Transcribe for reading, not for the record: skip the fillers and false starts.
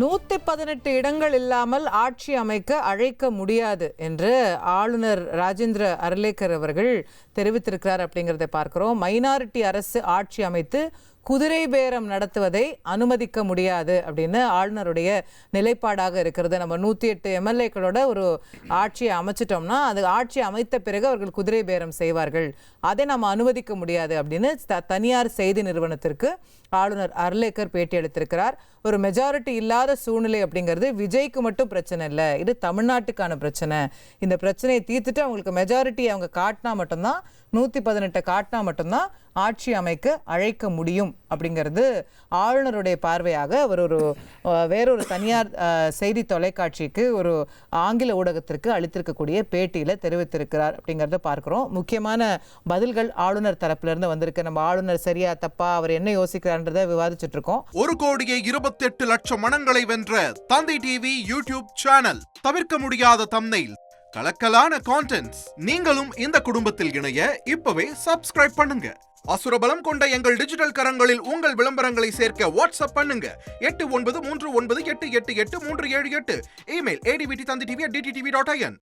118 இடங்கள் இல்லாமல் ஆட்சி அமைக்க அழைக்க முடியாது என்று ஆளுநர் ராஜேந்திர அர்லேக்கர் அவர்கள் தெரிவித்திருக்கிறார் அப்படிங்கிறத பார்க்கிறோம். மைனாரிட்டி அரசு ஆட்சி அமைத்து குதிரை பேரம் நடத்துவதை அனுமதிக்க முடியாது அப்படின்னு ஆளுநருடைய நிலைப்பாடாக இருக்கிறது. நம்ம 108 எம்எல்ஏக்களோட ஒரு ஆட்சியை அமைச்சிட்டோம்னா அது ஆட்சி அமைத்த பிறகு அவர்கள் குதிரை பேரம் செய்வார்கள், அதை நம்ம அனுமதிக்க முடியாது அப்படின்னு தனியார் செய்தி நிறுவனத்திற்கு ஆளுநர் அர்லேக்கர் பேட்டி அளித்திருக்கிறார். ஒரு மெஜாரிட்டி இல்லாத சூழ்நிலை அப்படிங்கிறது விஜய்க்கு மட்டும் பிரச்சனை இல்லை, இது தமிழ்நாட்டுக்கான பிரச்சனை. இந்த பிரச்சனையை தீர்த்துட்டு அவங்களுக்கு மெஜாரிட்டி அவங்க காட்டினா மட்டும்தான், 118 காட்டினா மட்டும்தான் ஆட்சி அமைக்க அழைக்க முடியும் அப்படிங்கிறது ஆளுநருடைய பார்வையாக அவர் வேறொரு தனியார் செய்தி தொலைக்காட்சிக்கு ஒரு ஆங்கில ஊடகத்திற்கு அளித்திருக்கக்கூடிய பேட்டியில் தெரிவித்திருக்கிறார் அப்படிங்கிறத பார்க்கிறோம். முக்கியமான பதில்கள் ஆளுநர் தரப்பிலிருந்து வந்திருக்கு. நம்ம ஆளுநர் சரியா தப்பா, அவர் என்ன யோசிக்கிறார்ன்றதை விவாதிச்சுட்டு இருக்கோம். 1,28,00,000 மனங்களை வென்ற தந்தி டிவி யூடியூப் சேனல். தவிர்க்க முடியாத தம்ப்நெயில், கலக்கலான கான்டென்ட்ஸ். நீங்களும் இந்த குடும்பத்தில் இணைய இப்பவே சப்ஸ்கிரைப் பண்ணுங்க. அசுரபலம் கொண்ட எங்கள் டிஜிட்டல் கரங்களில் உங்கள் விளம்பரங்களை சேர்க்க வாட்ஸ்அப் பண்ணுங்க. 893988883778. Email advttv@dttv.in.